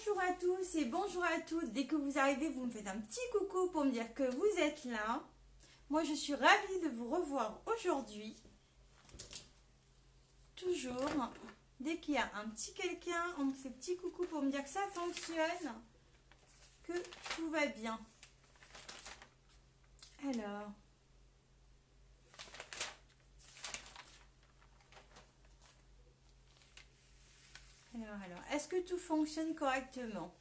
Bonjour à tous et bonjour à toutes. Dès que vous arrivez, vous me faites un petit coucou pour me dire que vous êtes là. Moi, je suis ravie de vous revoir aujourd'hui. Toujours, dès qu'il y a un petit quelqu'un, on me fait petit coucou pour me dire que ça fonctionne, que tout va bien. Alors, est-ce que tout fonctionne correctement?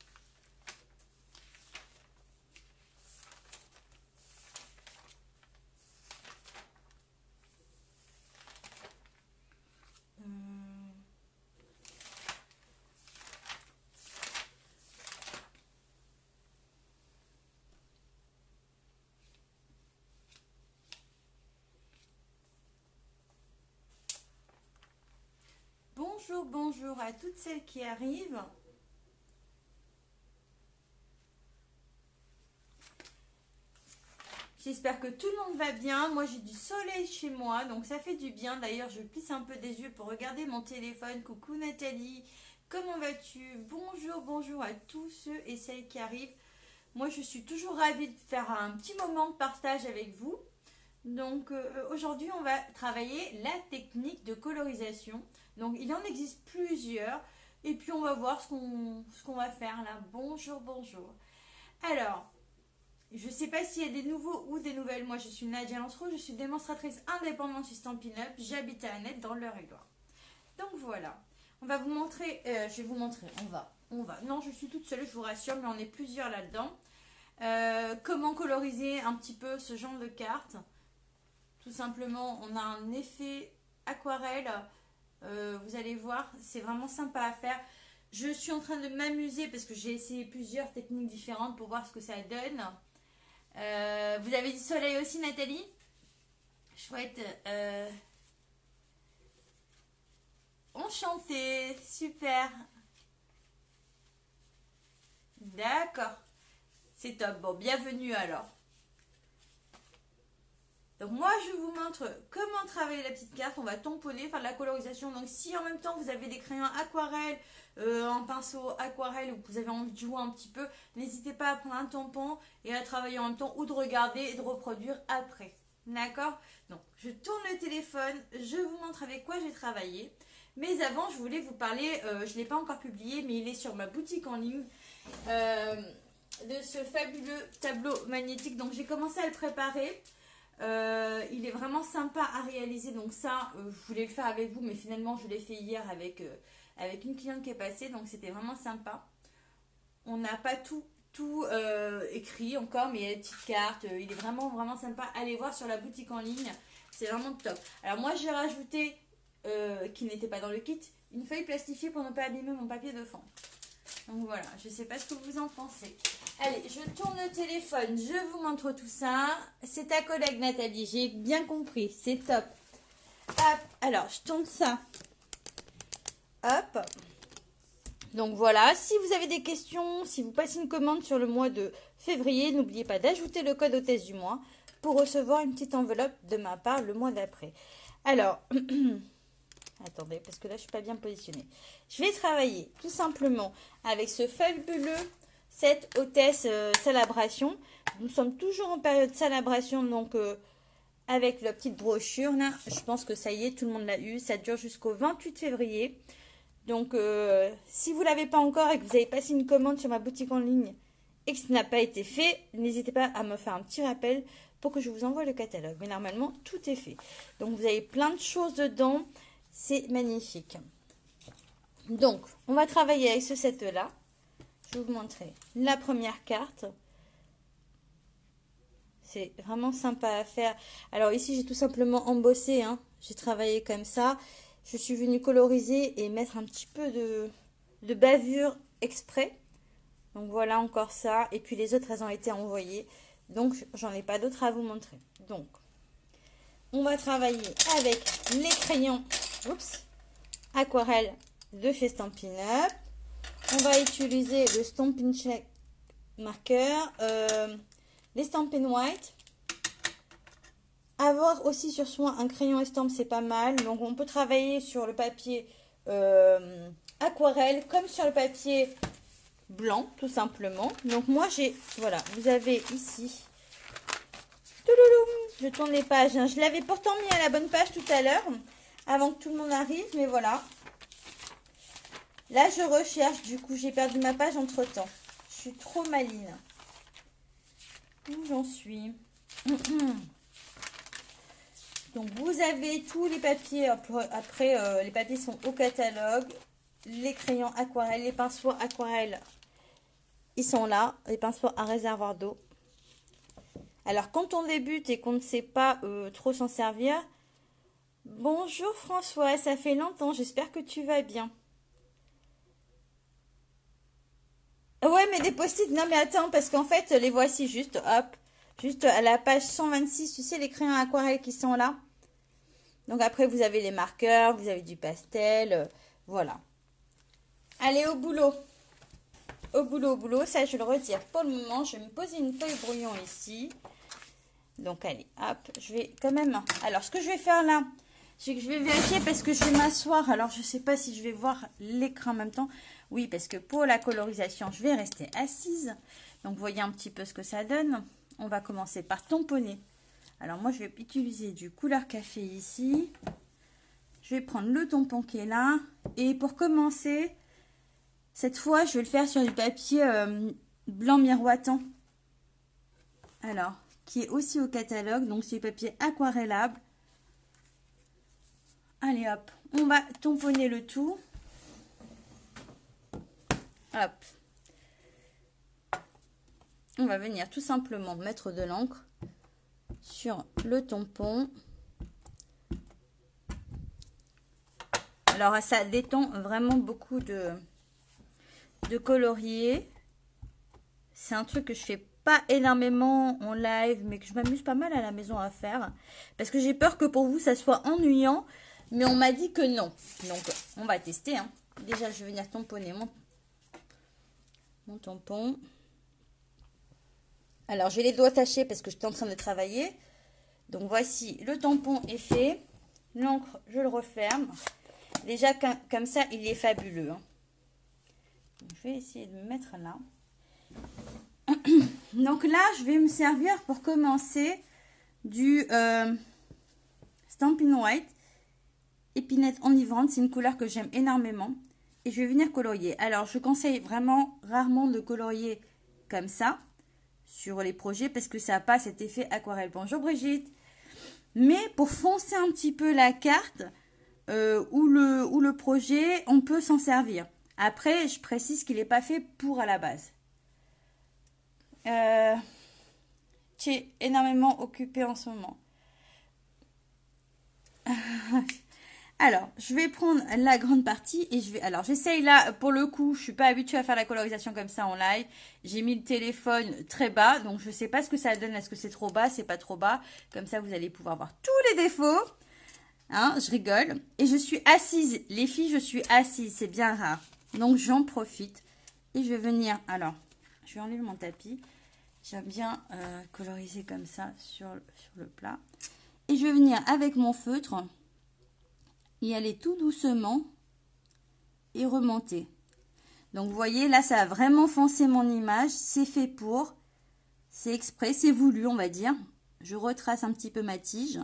Bonjour à toutes celles qui arrivent. J'espère que tout le monde va bien. Moi, j'ai du soleil chez moi, donc ça fait du bien. D'ailleurs, je plisse un peu des yeux pour regarder mon téléphone. Coucou Nathalie, comment vas-tu? Bonjour à tous ceux et celles qui arrivent. Moi, je suis toujours ravie de faire un petit moment de partage avec vous. Donc, aujourd'hui, on va travailler la technique de colorisation. Donc, il en existe plusieurs. Et puis, on va voir ce qu'on va faire là. Bonjour. Alors, je ne sais pas s'il y a des nouveaux ou des nouvelles. Moi, je suis Nadia Lancereau, je suis démonstratrice indépendante chez Stampin' Up. J'habite à Annette, dans l'Eure-et-Loir. Donc, voilà. On va vous montrer, je vais vous montrer, on va. Non, je suis toute seule, je vous rassure, mais on est plusieurs là-dedans. Comment coloriser un petit peu ce genre de carte. Tout simplement, on a un effet aquarelle. Vous allez voir, c'est vraiment sympa à faire. Je suis en train de m'amuser parce que j'ai essayé plusieurs techniques différentes pour voir ce que ça donne. Vous avez du soleil aussi, Nathalie? Chouette. Enchantée, super. D'accord. C'est top. Bon, bienvenue alors. Donc moi, je vous montre comment travailler la petite carte. On va tamponner, faire de la colorisation. Donc si en même temps, vous avez des crayons aquarelle, un pinceau aquarelle ou que vous avez envie de jouer un petit peu, n'hésitez pas à prendre un tampon et à travailler en même temps ou de regarder et de reproduire après. D'accord? Donc, je tourne le téléphone, je vous montre avec quoi j'ai travaillé. Mais avant, je voulais vous parler, je ne l'ai pas encore publié, mais il est sur ma boutique en ligne, de ce fabuleux tableau magnétique. Donc, j'ai commencé à le préparer. Il est vraiment sympa à réaliser, donc ça je voulais le faire avec vous, mais finalement je l'ai fait hier avec une cliente qui est passée, donc c'était vraiment sympa. On n'a pas tout écrit encore, mais il y a des petites cartes, il est vraiment sympa. Allez voir sur la boutique en ligne, c'est vraiment top. Alors moi j'ai rajouté, qui n'était pas dans le kit, une feuille plastifiée pour ne pas abîmer mon papier de fond. Donc voilà, je ne sais pas ce que vous en pensez. Allez, je tourne le téléphone, je vous montre tout ça. C'est ta collègue Nathalie, j'ai bien compris, c'est top. Hop, alors je tourne ça. Hop. Donc voilà, si vous avez des questions, si vous passez une commande sur le mois de février, n'oubliez pas d'ajouter le code hôtesse du mois pour recevoir une petite enveloppe de ma part le mois d'après. Alors... Attendez, parce que là, je ne suis pas bien positionnée. Je vais travailler tout simplement avec ce fabuleux set hôtesse salabration. Nous sommes toujours en période salabration, donc avec la petite brochure là, je pense que ça y est, tout le monde l'a eu. Ça dure jusqu'au 28 février. Donc, si vous ne l'avez pas encore et que vous avez passé une commande sur ma boutique en ligne et que ce n'a pas été fait, n'hésitez pas à me faire un petit rappel pour que je vous envoie le catalogue. Mais normalement, tout est fait. Donc, vous avez plein de choses dedans. C'est magnifique. Donc, on va travailler avec ce set-là. Je vais vous montrer la première carte. C'est vraiment sympa à faire. Alors ici, j'ai tout simplement embossé. J'ai travaillé comme ça. Je suis venue coloriser et mettre un petit peu de bavure exprès. Donc voilà encore ça. Et puis les autres, elles ont été envoyées. Donc, j'en ai pas d'autres à vous montrer. Donc, on va travailler avec les crayons aquarelle de chez Stampin' Up. On va utiliser le Stampin' Check marqueur, les Stampin' White. Avoir aussi sur soi un crayon estampe, c'est pas mal. Donc on peut travailler sur le papier aquarelle comme sur le papier blanc, tout simplement. Donc moi j'ai, voilà, vous avez ici, toulouloum, je tourne les pages, hein. Je l'avais pourtant mis à la bonne page tout à l'heure, avant que tout le monde arrive, mais voilà. Là je recherche, du coup j'ai perdu ma page entre temps. Je suis trop maline. Où j'en suis? Donc vous avez tous les papiers, après les papiers sont au catalogue, les crayons aquarelles, les pinceaux aquarelles, ils sont là, les pinceaux à réservoir d'eau. Alors quand on débute et qu'on ne sait pas trop s'en servir, bonjour François, ça fait longtemps, j'espère que tu vas bien. Ouais mais des post-it, non mais attends, parce qu'en fait les voici juste, hop, juste à la page 126, tu sais les crayons aquarelles qui sont là. Donc après, vous avez les marqueurs, vous avez du pastel, voilà. Allez, au boulot. Au boulot, au boulot. Ça, je le retire pour le moment. Je vais me poser une feuille brouillon ici. Donc, allez, hop. Je vais quand même... Alors, ce que je vais faire là, c'est que je vais vérifier parce que je vais m'asseoir. Alors, je ne sais pas si je vais voir l'écran en même temps. Oui, parce que pour la colorisation, je vais rester assise. Donc, vous voyez un petit peu ce que ça donne. On va commencer par tamponner. Alors moi, je vais utiliser du couleur café ici. Je vais prendre le tampon qui est là. Et pour commencer, cette fois, je vais le faire sur du papier blanc miroitant. Alors, qui est aussi au catalogue. Donc, c'est du papier aquarellable. Allez, hop. On va tamponner le tout. Hop. On va venir tout simplement mettre de l'encre sur le tampon. Alors ça détend vraiment beaucoup de colorier. C'est un truc que je fais pas énormément en live, mais que je m'amuse pas mal à la maison à faire. Parce que j'ai peur que pour vous ça soit ennuyant, mais on m'a dit que non. Donc on va tester, hein. Déjà je vais venir tamponner mon tampon. Alors j'ai les doigts tachés parce que j'étais en train de travailler. Donc voici, le tampon est fait. L'encre, je le referme. Déjà, comme ça, il est fabuleux. Hein. Donc, je vais essayer de me mettre là. Donc là, je vais me servir pour commencer du Stampin' White épinette enivrante. C'est une couleur que j'aime énormément. Et je vais venir colorier. Alors, je conseille vraiment rarement de colorier comme ça sur les projets parce que ça n'a pas cet effet aquarelle. Bonjour Brigitte. Mais pour foncer un petit peu la carte ou le projet, on peut s'en servir. Après, je précise qu'il n'est pas fait pour à la base. Tu es énormément occupée en ce moment. Alors, je vais prendre la grande partie et je vais... Alors, j'essaye là, pour le coup, je suis pas habituée à faire la colorisation comme ça en live. J'ai mis le téléphone très bas, donc je sais pas ce que ça donne. Est-ce que c'est trop bas, c'est pas trop bas? Comme ça, vous allez pouvoir voir tous les défauts. Hein, je rigole. Et je suis assise. Les filles, je suis assise. C'est bien rare. Donc, j'en profite. Et je vais venir... Alors, je vais enlever mon tapis. J'aime bien coloriser comme ça sur le plat. Et je vais venir avec mon feutre y aller tout doucement et remonter. Donc, vous voyez, là, ça a vraiment foncé mon image. C'est fait pour. C'est exprès, c'est voulu, on va dire. Je retrace un petit peu ma tige.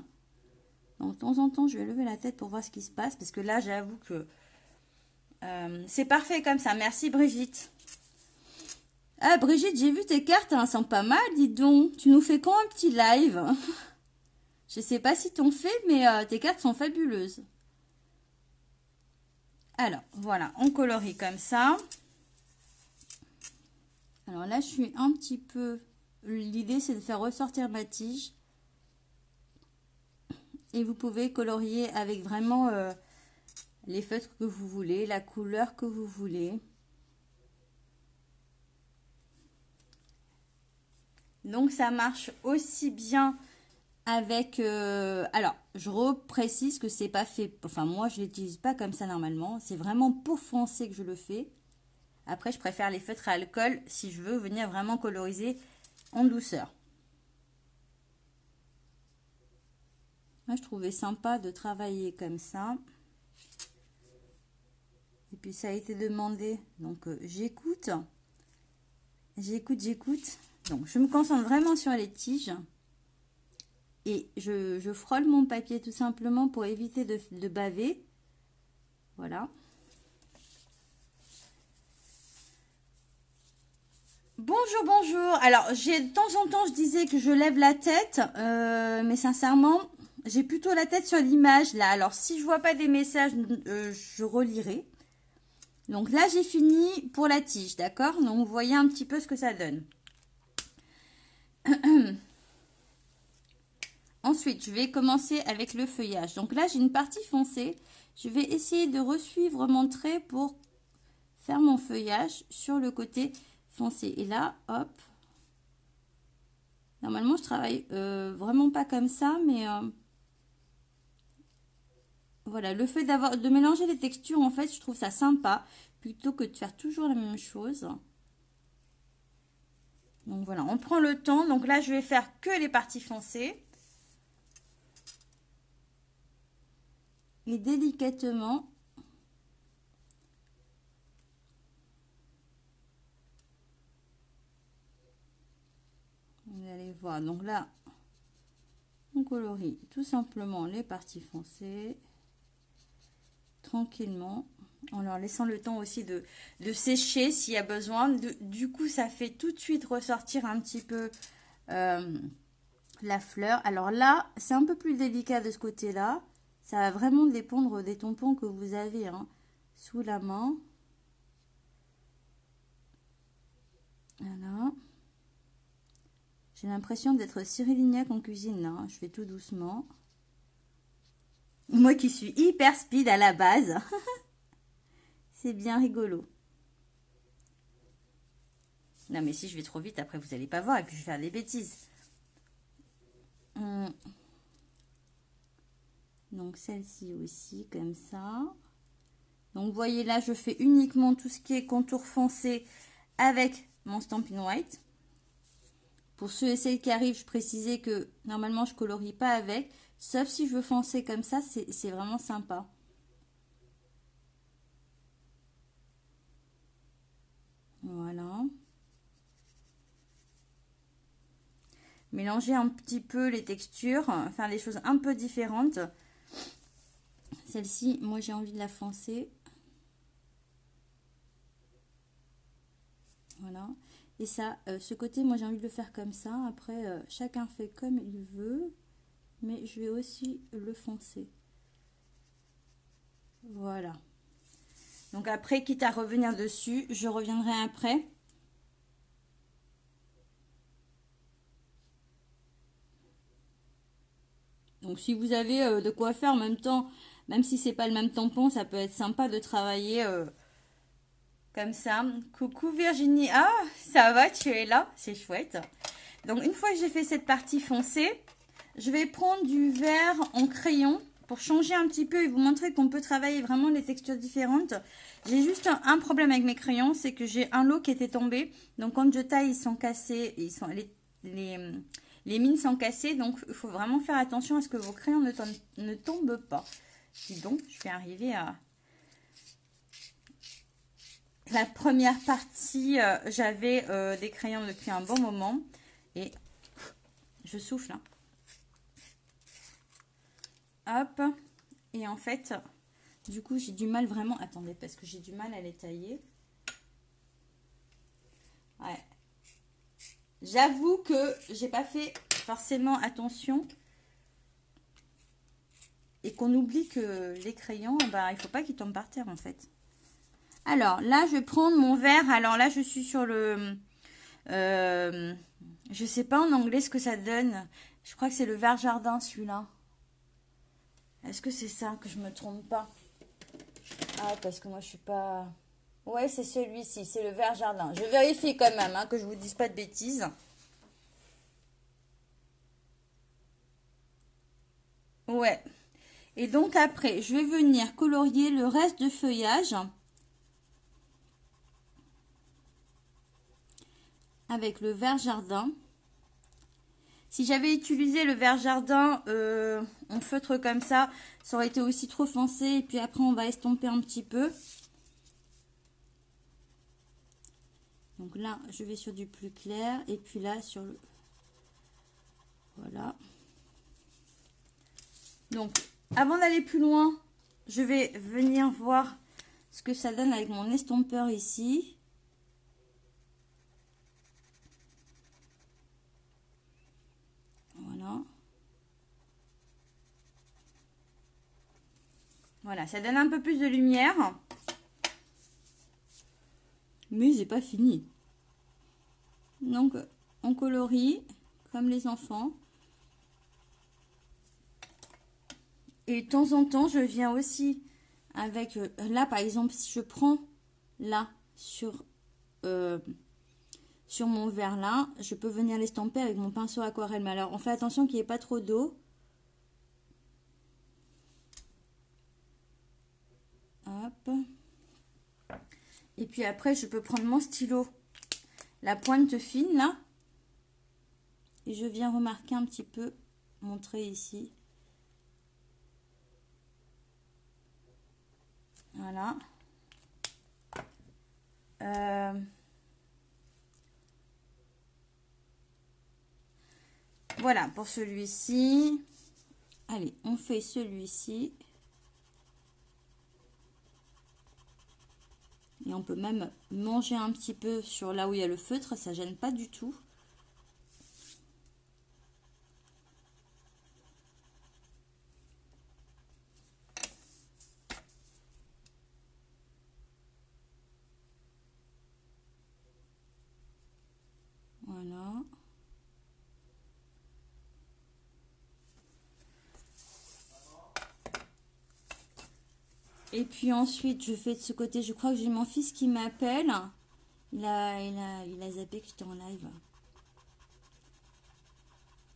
Donc, de temps en temps, je vais lever la tête pour voir ce qui se passe. Parce que là, j'avoue que c'est parfait comme ça. Merci, Brigitte. Ah, Brigitte, j'ai vu tes cartes. Elles sont pas mal, dis donc. Tu nous fais quand un petit live? Je sais pas si t'en fais, mais tes cartes sont fabuleuses. Alors, voilà, on colorie comme ça. Alors là, je suis un petit peu... L'idée, c'est de faire ressortir ma tige. Et vous pouvez colorier avec vraiment les feutres que vous voulez, la couleur que vous voulez. Donc, ça marche aussi bien avec... alors, je reprécise que c'est pas fait... Enfin, moi, je l'utilise pas comme ça normalement. C'est vraiment pour foncer que je le fais. Après, je préfère les feutres à alcool si je veux venir vraiment coloriser en douceur. Moi, je trouvais sympa de travailler comme ça. Et puis, ça a été demandé. Donc, j'écoute. J'écoute, j'écoute. Donc, je me concentre vraiment sur les tiges. Et je frôle mon papier tout simplement pour éviter de baver. Voilà. Bonjour, bonjour. Alors, de temps en temps, je disais que je lève la tête. Mais sincèrement, j'ai plutôt la tête sur l'image là. Alors, si je vois pas des messages, je relirai. Donc là, j'ai fini pour la tige, d'accord? Donc, vous voyez un petit peu ce que ça donne. Ensuite, je vais commencer avec le feuillage. Donc là, j'ai une partie foncée. Je vais essayer de resuivre mon trait pour faire mon feuillage sur le côté foncé. Et là, hop. Normalement, je travaille vraiment pas comme ça, mais voilà, le fait de mélanger les textures, en fait, je trouve ça sympa, plutôt que de faire toujours la même chose. Donc voilà, on prend le temps. Donc là, je vais faire que les parties foncées. Et délicatement, vous allez voir. Donc là, on colorie tout simplement les parties foncées, tranquillement, en leur laissant le temps aussi de sécher s'il y a besoin. Du coup, ça fait tout de suite ressortir un petit peu la fleur. Alors là, c'est un peu plus délicat de ce côté-là. Ça va vraiment dépendre des tampons que vous avez hein, sous la main. Voilà. J'ai l'impression d'être Cyril Lignac en cuisine là. Je fais tout doucement. Moi qui suis hyper speed à la base. C'est bien rigolo. Non mais si je vais trop vite, après vous n'allez pas voir et puis je vais faire des bêtises. Donc celle-ci aussi comme ça. Donc vous voyez là, je fais uniquement tout ce qui est contour foncé avec mon Stampin' White. Pour ceux et celles qui arrivent, je précisais que normalement je colorie pas avec. Sauf si je veux foncer comme ça, c'est vraiment sympa. Voilà. Mélanger un petit peu les textures, faire des choses un peu différentes. Celle-ci, moi j'ai envie de la foncer. Voilà. Et ça, ce côté, moi j'ai envie de le faire comme ça. Après, chacun fait comme il veut. Mais je vais aussi le foncer. Voilà. Donc après, quitte à revenir dessus, je reviendrai après. Donc si vous avez de quoi faire en même temps, même si c'est pas le même tampon, ça peut être sympa de travailler comme ça. Coucou Virginie. Ah, ça va, tu es là, c'est chouette. Donc une fois que j'ai fait cette partie foncée, je vais prendre du vert en crayon pour changer un petit peu et vous montrer qu'on peut travailler vraiment les textures différentes. J'ai juste un problème avec mes crayons, c'est que j'ai un lot qui était tombé. Donc quand je taille, ils sont cassés, les mines sont cassées. Donc il faut vraiment faire attention à ce que vos crayons ne tombent pas. Puis donc je vais arriver à la première partie. J'avais des crayons depuis un bon moment et je souffle. Hein. Hop, et en fait, du coup, j'ai du mal vraiment... Attendez, parce que j'ai du mal à les tailler. Ouais. J'avoue que j'ai pas fait forcément attention. Et qu'on oublie que les crayons, bah, il faut pas qu'ils tombent par terre, en fait. Alors, là, je vais prendre mon vert. Alors là, je suis sur le... je sais pas en anglais ce que ça donne. Je crois que c'est le vert jardin, celui-là. Est-ce que c'est ça, que je me trompe pas? Ah, parce que moi, je suis pas... Ouais, c'est celui-ci, c'est le vert jardin. Je vérifie quand même, hein, que je vous dise pas de bêtises. Ouais. Et donc, après, je vais venir colorier le reste du feuillage avec le vert jardin. Si j'avais utilisé le vert jardin en feutre comme ça aurait été aussi trop foncé. Et puis après, on va estomper un petit peu. Donc là, je vais sur du plus clair. Et puis là, sur le... Voilà. Donc, avant d'aller plus loin, je vais venir voir ce que ça donne avec mon estompeur ici. Voilà. Voilà, ça donne un peu plus de lumière. Mais j'ai pas fini. Donc, on colorie comme les enfants. Et de temps en temps, je viens aussi avec... là, par exemple, si je prends là, sur mon verre là, je peux venir l'estamper avec mon pinceau aquarelle. Mais alors, on fait attention qu'il n'y ait pas trop d'eau. Hop. Et puis après, je peux prendre mon stylo, la pointe fine là. Et je viens remarquer un petit peu mon trait ici. Voilà. Voilà pour celui-ci. Allez, on fait celui-ci. Et on peut même manger un petit peu sur là où il y a le feutre, ça gêne pas du tout. Voilà. Et puis ensuite, je fais de ce côté, je crois que j'ai mon fils qui m'appelle. Il a zappé que j'étais en live.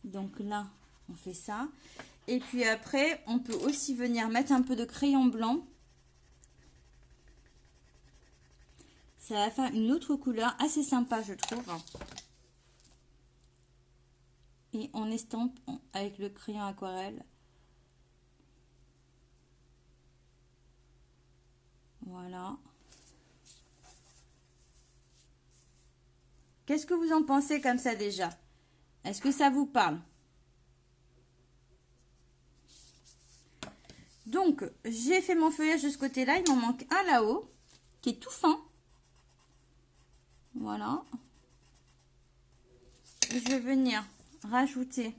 Donc là, on fait ça. Et puis après, on peut aussi venir mettre un peu de crayon blanc. Ça va faire une autre couleur assez sympa, je trouve. Et on estampe avec le crayon aquarelle. Voilà. Qu'est-ce que vous en pensez comme ça déjà? Est-ce que ça vous parle? Donc, j'ai fait mon feuillage de ce côté-là. Il m'en manque un là-haut, qui est tout fin. Voilà. Et je vais venir rajouter...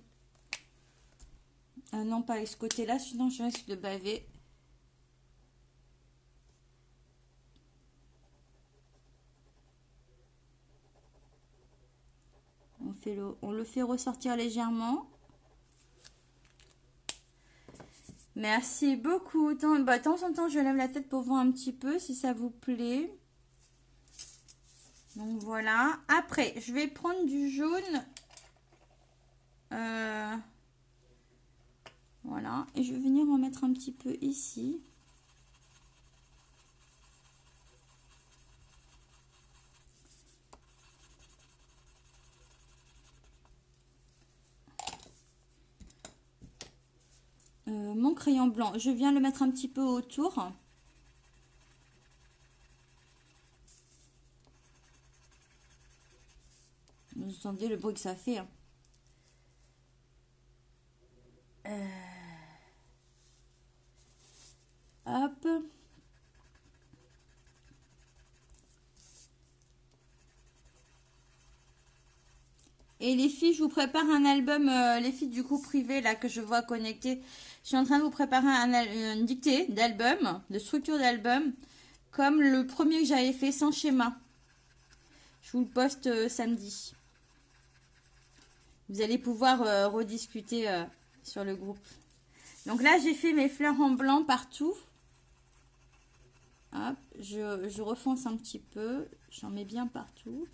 non, pas avec ce côté-là, sinon je risque de baver. On le fait ressortir légèrement. Merci beaucoup. De temps en temps, je lève la tête pour voir un petit peu si ça vous plaît. Donc voilà. Après, je vais prendre du jaune. Voilà. Et je vais venir en mettre un petit peu ici. Mon crayon blanc, je viens le mettre un petit peu autour. Vous entendez le bruit que ça fait. Hein. Hop. Et les filles, je vous prépare un album, les filles du groupe privé là que je vois connecter. Je suis en train de vous préparer une dictée d'album, de structure d'album, comme le premier que j'avais fait sans schéma. Je vous le poste samedi. Vous allez pouvoir rediscuter sur le groupe. Donc là, j'ai fait mes fleurs en blanc partout. Hop, je refonce un petit peu. J'en mets bien partout.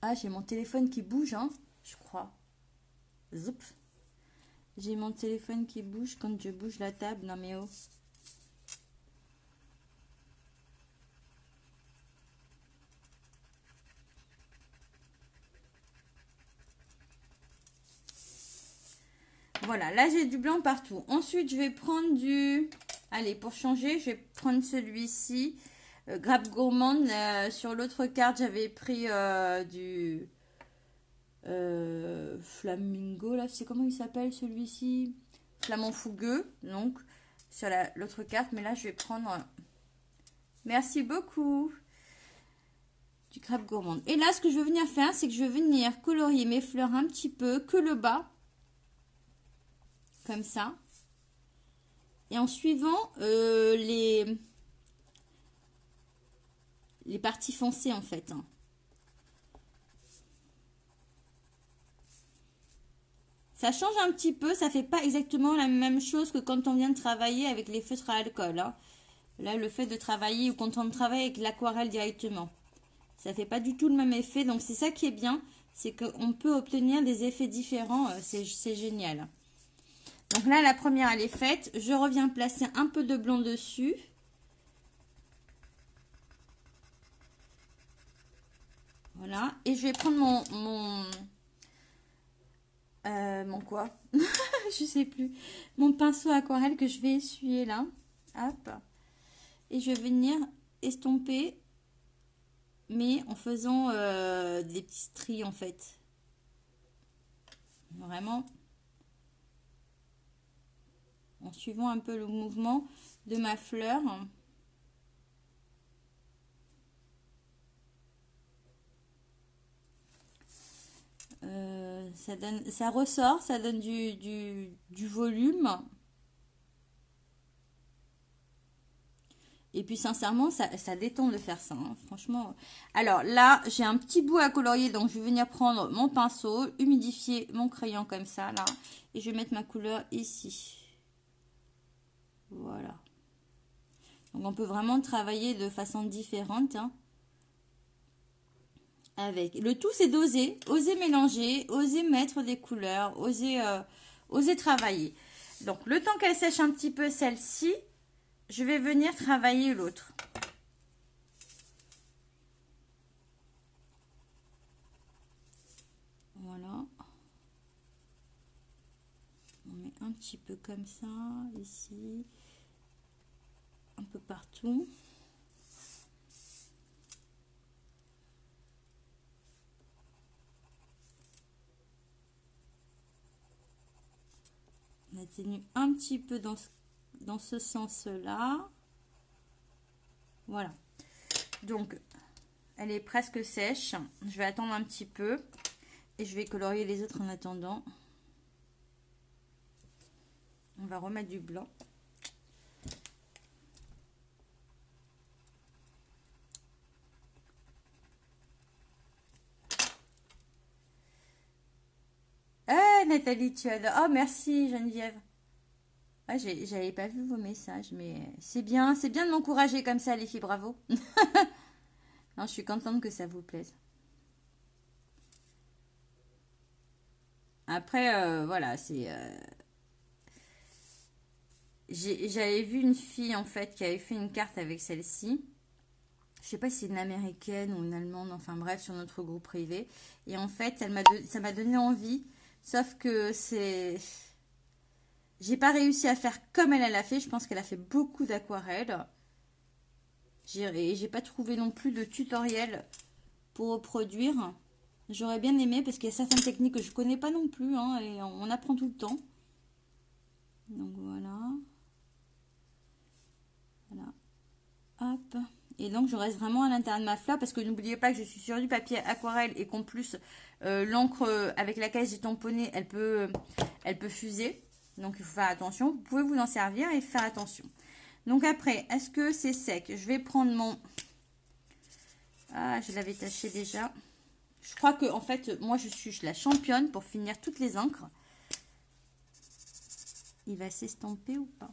Ah, j'ai mon téléphone qui bouge, hein, je crois. Zoup. J'ai mon téléphone qui bouge quand je bouge la table. Non mais oh. Voilà, là j'ai du blanc partout. Ensuite, je vais prendre du... Allez, pour changer, je vais prendre celui-ci. Grappe gourmande. Sur l'autre carte, j'avais pris du... flamingo, là, c'est comment il s'appelle celui-ci? Flamand fougueux, donc, sur l'autre carte. Mais là, je vais prendre... Merci beaucoup. Du grappe gourmande. Et là, ce que je vais venir faire, c'est que je vais venir colorier mes fleurs un petit peu, que le bas. Comme ça. Et en suivant les parties foncées, en fait. Hein. Ça change un petit peu, ça fait pas exactement la même chose que quand on vient de travailler avec les feutres à alcool. Hein. Là, le fait de travailler ou quand on travaille avec l'aquarelle directement. Ça fait pas du tout le même effet. Donc, c'est ça qui est bien. C'est qu'on peut obtenir des effets différents. C'est génial. Donc là, la première, elle est faite. Je reviens placer un peu de blanc dessus. Voilà. Et je vais prendre mon quoi je sais plus. Mon pinceau aquarelle que je vais essuyer là. Hop. Et je vais venir estomper, mais en faisant des petits stries en fait. Vraiment. En suivant un peu le mouvement de ma fleur. Ça ressort, ça donne du volume. Et puis sincèrement, ça détend de faire ça, hein, franchement. Alors là, j'ai un petit bout à colorier, donc je vais venir prendre mon pinceau, humidifier mon crayon comme ça, là. Et je vais mettre ma couleur ici. Voilà. Donc on peut vraiment travailler de façon différente. Hein, avec. Le tout, c'est d'oser. Oser mélanger, oser mettre des couleurs, oser travailler. Donc le temps qu'elle sèche un petit peu celle-ci, je vais venir travailler l'autre. Voilà. On met un petit peu comme ça, ici, un peu partout. On atténue un petit peu dans ce sens-là. Voilà. Donc, elle est presque sèche. Je vais attendre un petit peu. Et je vais colorier les autres en attendant. On va remettre du blanc. Ah, Nathalie, tu as... Oh, merci Geneviève. Ah, j'avais pas vu vos messages, mais c'est bien de m'encourager comme ça, les filles, bravo. Non, je suis contente que ça vous plaise. Après, voilà, c'est... J'avais vu une fille, en fait, qui avait fait une carte avec celle-ci. Je sais pas si c'est une américaine ou une allemande, enfin bref, sur notre groupe privé. Et en fait, ça m'a donné envie, sauf que c'est... J'ai pas réussi à faire comme elle a fait. Je pense qu'elle a fait beaucoup d'aquarelles. J'ai pas trouvé non plus de tutoriel pour reproduire. J'aurais bien aimé parce qu'il y a certaines techniques que je connais pas non plus. Hein, et on apprend tout le temps. Donc voilà. Voilà. Hop. Et donc je reste vraiment à l'intérieur de ma fleur parce que n'oubliez pas que je suis sur du papier aquarelle et qu'en plus l'encre avec laquelle j'ai tamponné, elle peut fuser. Donc il faut faire attention. Vous pouvez vous en servir et faire attention. Donc après, est-ce que c'est sec? Je vais prendre mon... Ah, je l'avais taché déjà. Je crois que en fait, moi je suis la championne pour finir toutes les encres. Il va s'estomper ou pas?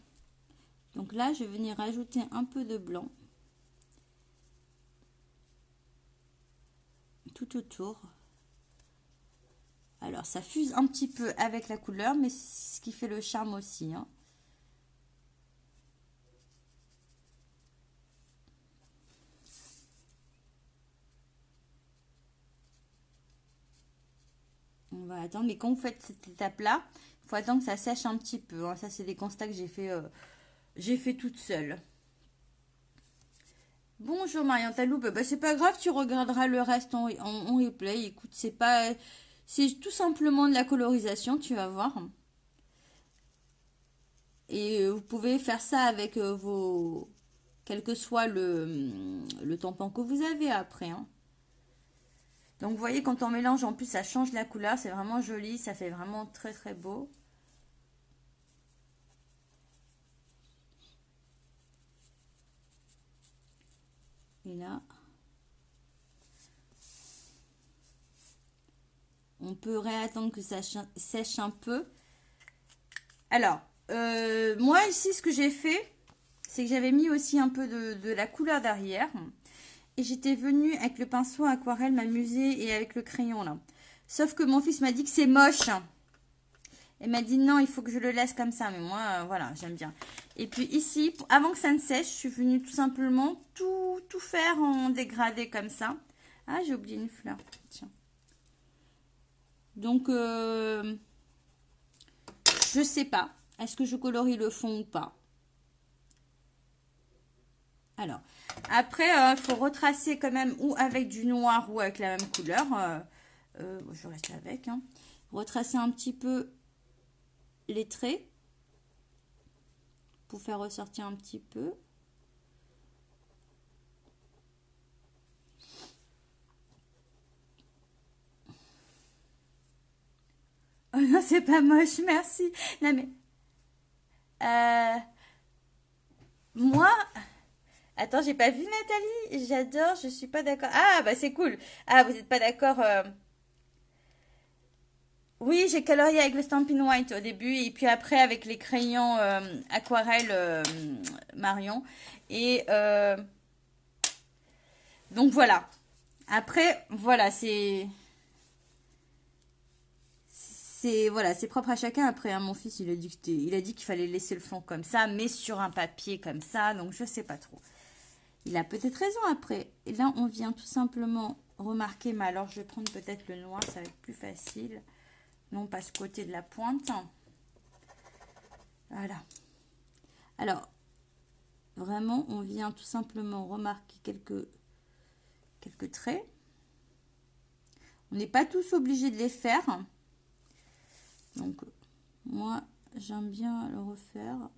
Donc là, je vais venir rajouter un peu de blanc. Tout autour. Alors, ça fuse un petit peu avec la couleur, mais c'est ce qui fait le charme aussi. Hein. On va attendre, mais quand vous faites cette étape-là, il Faut attendre que ça sèche un petit peu. Hein. Ça, c'est des constats que j'ai fait toute seule. Bonjour Marianne Taloupe. Bah, c'est pas grave, tu regarderas le reste en replay. Écoute, c'est tout simplement de la colorisation, tu vas voir. Et vous pouvez faire ça avec quel que soit le tampon que vous avez après. Hein. Donc vous voyez, quand on mélange, en plus ça change la couleur, c'est vraiment joli, ça fait vraiment très très beau. Et là, on peut réattendre que ça sèche un peu. Alors, moi ici, ce que j'ai fait, c'est que j'avais mis aussi un peu de la couleur derrière. Et j'étais venue avec le pinceau aquarelle m'amuser et avec le crayon là. Sauf que mon fils m'a dit que c'est moche. Il m'a dit non, il faut que je le laisse comme ça. Mais moi, voilà, j'aime bien. Et puis ici, avant que ça ne sèche, je suis venue tout simplement tout faire en dégradé comme ça. Ah, j'ai oublié une fleur. Tiens. Donc, je sais pas. Est-ce que je colorie le fond ou pas? Alors, après, il faut retracer quand même ou avec du noir ou avec la même couleur. Je reste avec. Hein. Retracer un petit peu les traits pour faire ressortir un petit peu. Oh non, c'est pas moche, merci. Non mais... moi... Attends, j'ai pas vu Nathalie. J'adore, je suis pas d'accord. Ah, bah c'est cool. Ah, vous êtes pas d'accord. Oui, j'ai colorié avec le Stampin' White au début et puis après avec les crayons aquarelle Marion. Et donc voilà. Après, voilà, c'est propre à chacun. Après, hein, mon fils, il a dit qu'il fallait laisser le fond comme ça, mais sur un papier comme ça. Donc je sais pas trop. Il a peut-être raison après. Et là, on vient tout simplement remarquer. Mais alors, je vais prendre peut-être le noir, ça va être plus facile. Non, pas ce côté de la pointe. Voilà. Alors, vraiment, on vient tout simplement remarquer quelques traits. On n'est pas tous obligés de les faire. Donc, moi, j'aime bien le refaire.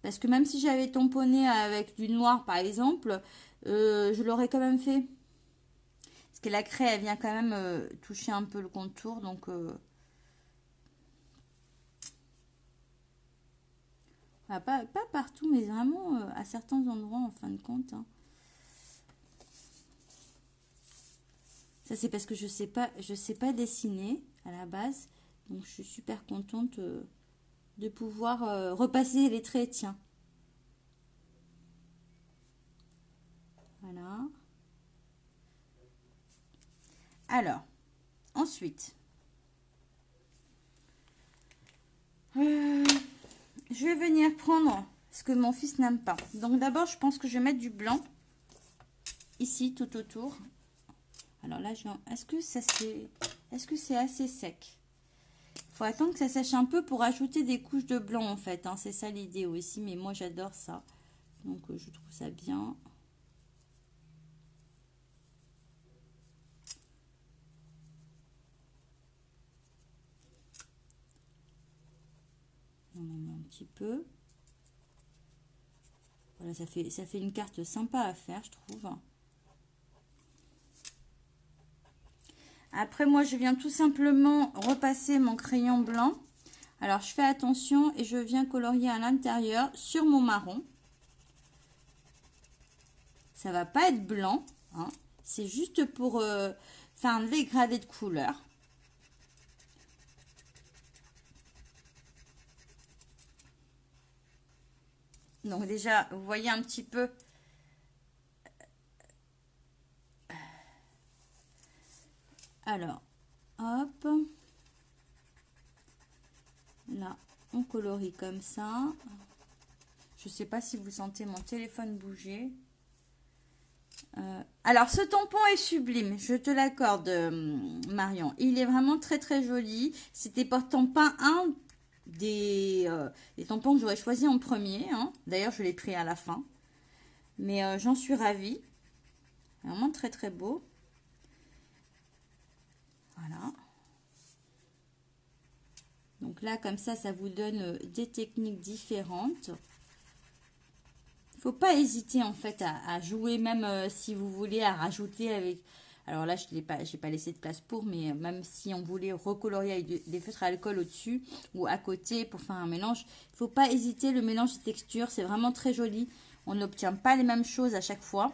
Parce que même si j'avais tamponné avec du noir, par exemple, je l'aurais quand même fait. Parce que la craie, elle vient quand même toucher un peu le contour. Donc, pas partout, mais vraiment à certains endroits, en fin de compte. Hein. Ça, c'est parce que je sais pas dessiner à la base. Donc, je suis super contente de pouvoir repasser les traits, tiens. Voilà. Alors, ensuite, je vais venir prendre ce que mon fils n'aime pas. Donc, d'abord, je pense que je vais mettre du blanc ici, tout autour. Alors là, est-ce que c'est assez sec? Il faut attendre que ça sèche un peu pour ajouter des couches de blanc en fait. Hein. C'est ça l'idée aussi, mais moi j'adore ça. Donc je trouve ça bien. On en met un petit peu. Voilà, ça fait une carte sympa à faire, je trouve. Après, moi, je viens tout simplement repasser mon crayon blanc. Alors, je fais attention et je viens colorier à l'intérieur sur mon marron. Ça va pas être blanc. Hein. C'est juste pour faire un dégradé de couleur. Donc déjà, vous voyez un petit peu... Alors, hop. Là, on colorie comme ça. Je ne sais pas si vous sentez mon téléphone bouger. Alors, ce tampon est sublime, je te l'accorde, Marion. Il est vraiment très très joli. C'était pourtant pas un des tampons que j'aurais choisi en premier, hein. D'ailleurs, je l'ai pris à la fin. Mais j'en suis ravie. Vraiment très très beau. Voilà. Donc là, comme ça vous donne des techniques différentes. Faut pas hésiter en fait à jouer, même si vous voulez à rajouter avec. Alors là, j'ai pas laissé de place pour, mais même si on voulait recolorier avec des feutres à alcool au-dessus ou à côté pour faire un mélange, il faut pas hésiter. Le mélange de textures, c'est vraiment très joli. On n'obtient pas les mêmes choses à chaque fois.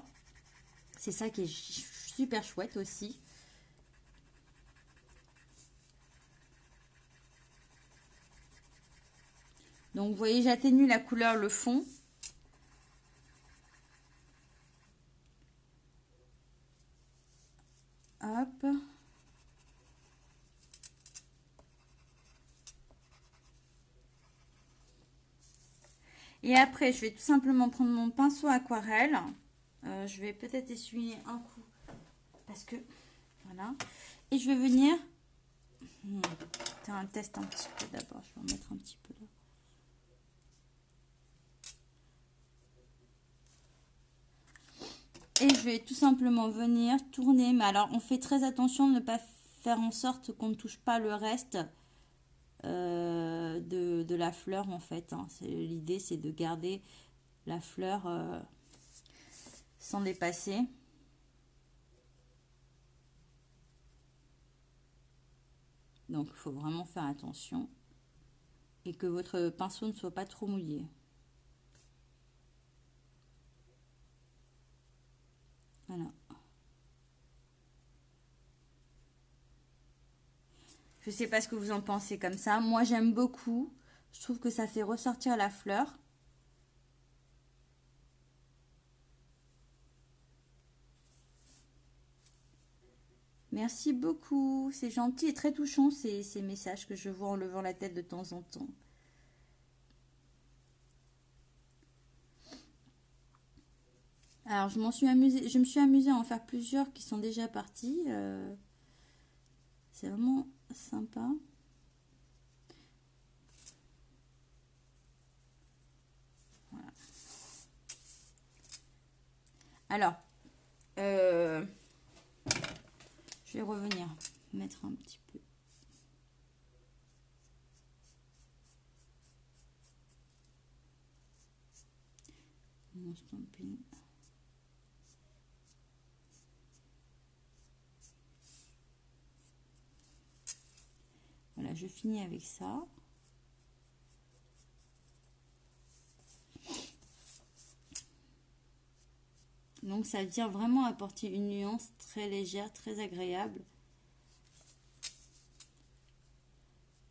C'est ça qui est super chouette aussi. Donc vous voyez, j'atténue la couleur, le fond. Hop. Et après, je vais tout simplement prendre mon pinceau aquarelle. Je vais peut-être essuyer un coup. Parce que, voilà. Et je vais venir... faire un test un petit peu d'abord. Je vais en mettre un petit peu là. Et je vais tout simplement venir tourner. Mais alors, on fait très attention de ne pas faire en sorte qu'on ne touche pas le reste de la fleur, en fait. Hein. L'idée, c'est de garder la fleur sans dépasser. Donc, il faut vraiment faire attention. Et que votre pinceau ne soit pas trop mouillé. Voilà. Je sais pas ce que vous en pensez comme ça. Moi, j'aime beaucoup. Je trouve que ça fait ressortir la fleur. Merci beaucoup. C'est gentil et très touchant ces messages que je vois en levant la tête de temps en temps. Alors, je me suis amusée à en faire plusieurs qui sont déjà partis. C'est vraiment sympa. Voilà. Alors, je vais revenir mettre un petit peu. Mon stamping. Voilà, je finis avec ça. Donc ça vient vraiment apporter une nuance très légère, très agréable.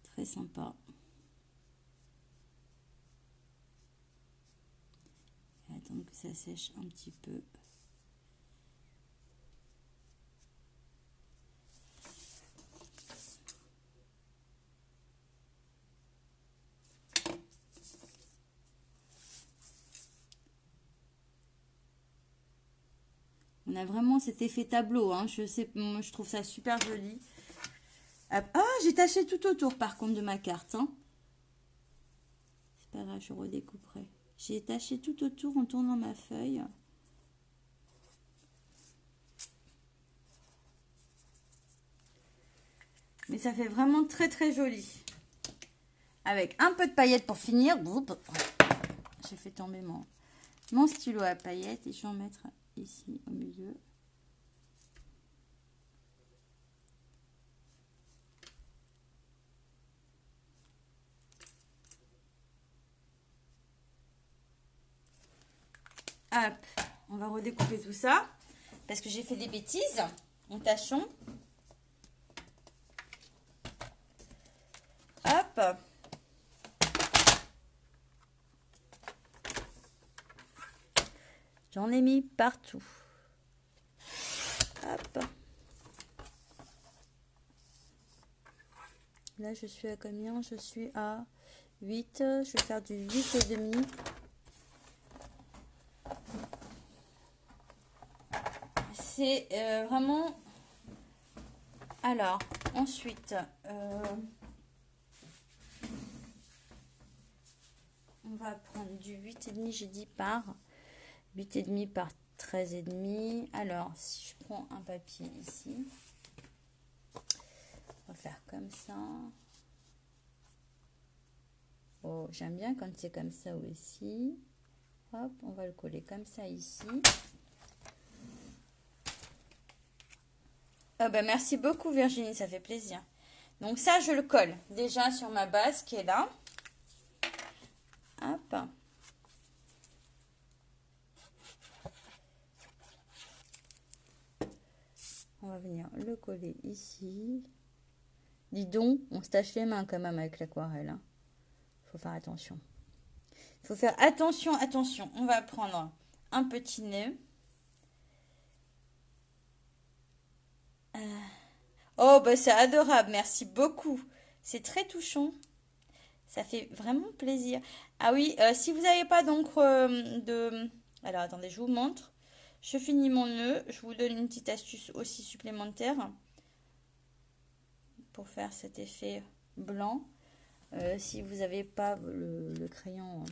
Très sympa. Et attendre que ça sèche un petit peu. On a vraiment cet effet tableau, hein. Moi, je trouve ça super joli. Ah, j'ai taché tout autour par contre de ma carte, hein. C'est pas grave, je redécouperai. J'ai taché tout autour en tournant ma feuille. Mais ça fait vraiment très très joli. Avec un peu de paillettes pour finir. J'ai fait tomber mon stylo à paillettes et je vais en mettre ici au milieu. Hop, on va redécouper tout ça parce que j'ai fait des bêtises en tachant. Hop. J'en ai mis partout. Hop. Là, je suis à combien? Je suis à 8. Je vais faire du 8,5. c'est vraiment... Alors, ensuite, on va prendre du 8,5, j'ai dit par 8,5 par 13,5. Alors, si je prends un papier ici, on va faire comme ça. Oh, j'aime bien quand c'est comme ça aussi. Hop, on va le coller comme ça ici. Oh ben merci beaucoup Virginie, ça fait plaisir. Donc ça, je le colle déjà sur ma base qui est là. Hop. On va venir le coller ici. Dis donc, on se tâche les mains quand même avec l'aquarelle. Hein. Faut faire attention. Il faut faire attention, attention. On va prendre un petit nœud. Oh, bah c'est adorable. Merci beaucoup. C'est très touchant. Ça fait vraiment plaisir. Ah oui, si vous n'avez pas d'encre de... Alors, attendez, je vous montre. Je finis mon nœud. Je vous donne une petite astuce aussi supplémentaire pour faire cet effet blanc. Si vous n'avez pas le crayon,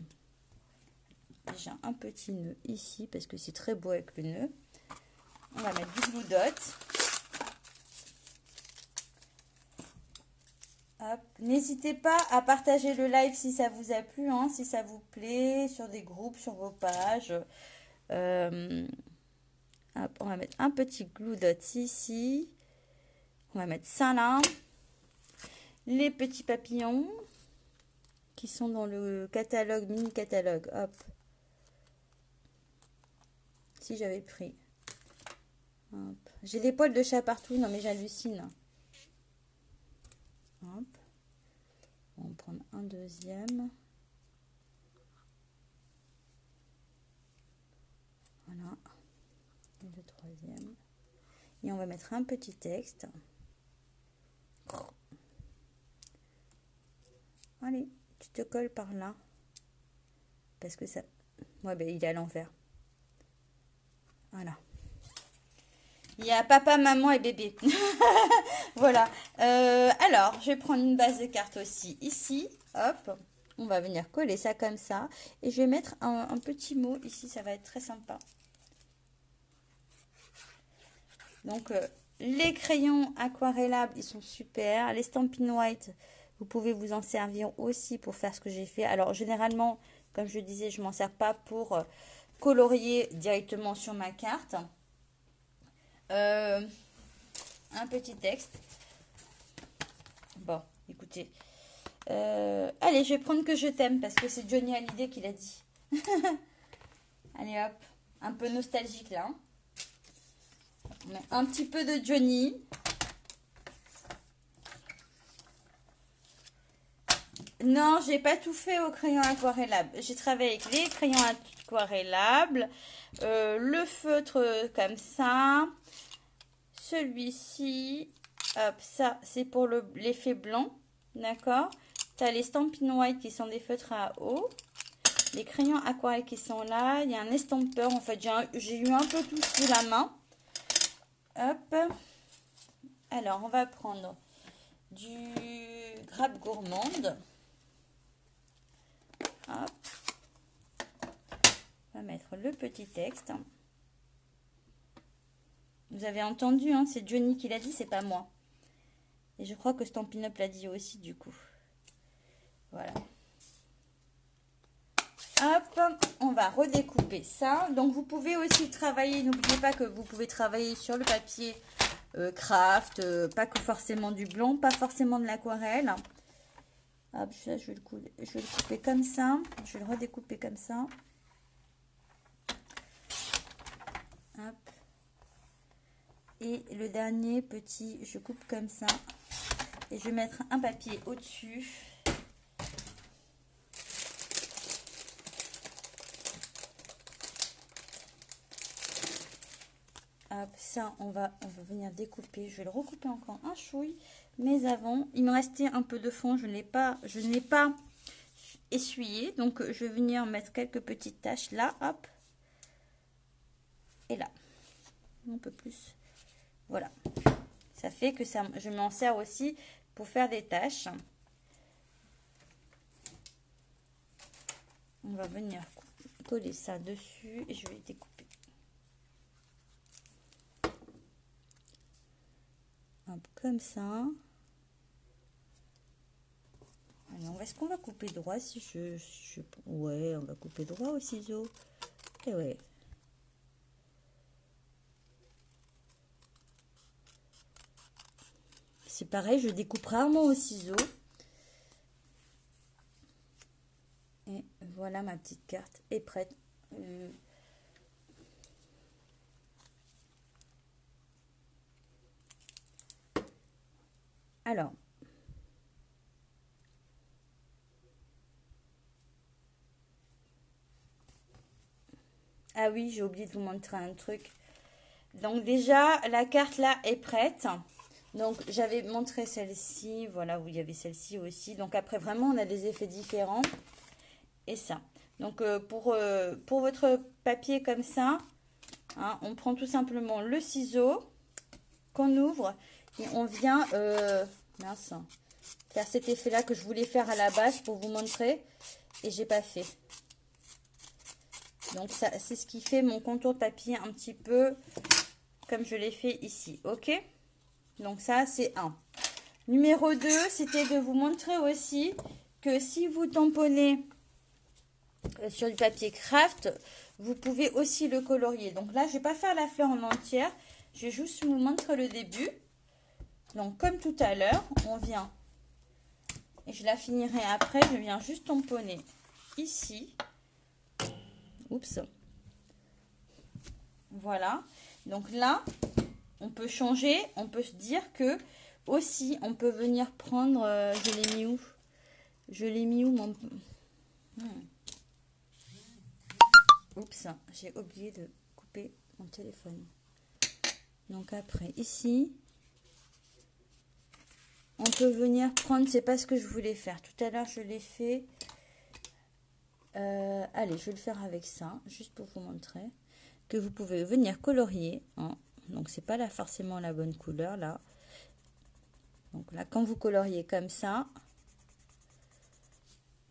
j'ai un petit nœud ici parce que c'est très beau avec le nœud. On va mettre du Glue Dot. N'hésitez pas à partager le live si ça vous a plu, hein, si ça vous plaît, sur des groupes, sur vos pages. Hop, on va mettre un petit Glue Dot ici. On va mettre ça là. Les petits papillons qui sont dans le catalogue, mini catalogue. Hop. Si j'avais pris. J'ai des poils de chat partout. Non mais j'hallucine. Hop. On va en prendre un deuxième. Voilà. Et le troisième. Et on va mettre un petit texte. Allez, tu te colles par là. Parce que ça... Ouais, ben il est à l'envers. Voilà. Il y a papa, maman et bébé. Voilà. Alors, je vais prendre une base de cartes aussi ici. Hop. On va venir coller ça comme ça. Et je vais mettre un petit mot ici. Ça va être très sympa. Donc, les crayons aquarellables, ils sont super. Les Stampin' White, vous pouvez vous en servir aussi pour faire ce que j'ai fait. Alors, généralement, comme je disais, je ne m'en sers pas pour colorier directement sur ma carte. Un petit texte. Bon, écoutez. Allez, je vais prendre Que je t'aime parce que c'est Johnny Hallyday qui l'a dit. Allez hop, un peu nostalgique là. On met un petit peu de Johnny. Non, j'ai pas tout fait au crayon aquarellable. J'ai travaillé avec les crayons aquarellables, le feutre comme ça. Celui-ci, hop, ça c'est pour l'effet blanc, d'accord. Tu as les Stampin' White qui sont des feutres à eau, les crayons aquarelles qui sont là, il y a un estompeur, en fait j'ai eu un peu tout sous la main. Hop, alors on va prendre du Grappe Gourmande. Hop, on va mettre le petit texte. Vous avez entendu, hein, c'est Johnny qui l'a dit, c'est pas moi. Et je crois que Stampin' Up l'a dit aussi, du coup. Voilà. Hop, on va redécouper ça. Donc, vous pouvez aussi travailler, n'oubliez pas que vous pouvez travailler sur le papier craft, pas que forcément du blanc, pas forcément de l'aquarelle. Hop, ça, je vais le couper comme ça. Je vais le redécouper comme ça. Hop. Et le dernier petit, je coupe comme ça. Et je vais mettre un papier au-dessus. Hop, ça, on va venir découper. Je vais le recouper encore un chouille. Mais avant, il me restait un peu de fond. Je ne l'ai pas essuyé. Donc, je vais venir mettre quelques petites taches là. Hop. Et là. un peu plus. Voilà. Ça fait que ça, je m'en sers aussi pour faire des tâches. On va venir coller ça dessus et je vais découper. Hop, comme ça. Alors, est-ce qu'on va couper droit si ouais, on va couper droit au ciseau. Et ouais. C'est pareil, je découpe rarement au ciseau. Et voilà, ma petite carte est prête. Alors, ah oui, j'ai oublié de vous montrer un truc. Donc déjà, la carte là est prête. Donc j'avais montré celle-ci, voilà, où il y avait celle-ci aussi. Donc après, vraiment, on a des effets différents. Et ça. Donc pour votre papier comme ça, hein, on prend tout simplement le ciseau qu'on ouvre et on vient mince, faire cet effet là que je voulais faire à la base pour vous montrer et j'ai pas fait. Donc ça, c'est ce qui fait mon contour de papier un petit peu comme je l'ai fait ici. Ok, donc ça c'est un. Numéro 2, c'était de vous montrer aussi que si vous tamponnez sur du papier craft, vous pouvez aussi le colorier. Donc là, je vais pas faire la fleur en entière, je vais juste vous montrer le début. Donc comme tout à l'heure, on vient, et je la finirai après, je viens juste tamponner ici. Oups. Voilà. Donc là, on peut changer, on peut se dire que aussi, on peut venir prendre, je l'ai mis où? Je l'ai mis où mon... Oups, j'ai oublié de couper mon téléphone. Donc après, ici, on peut venir prendre, c'est pas ce que je voulais faire. Tout à l'heure, je l'ai fait. Allez, je vais le faire avec ça, juste pour vous montrer que vous pouvez venir colorier. Hein. Donc, c'est pas là forcément la bonne couleur, là. Donc là, quand vous coloriez comme ça,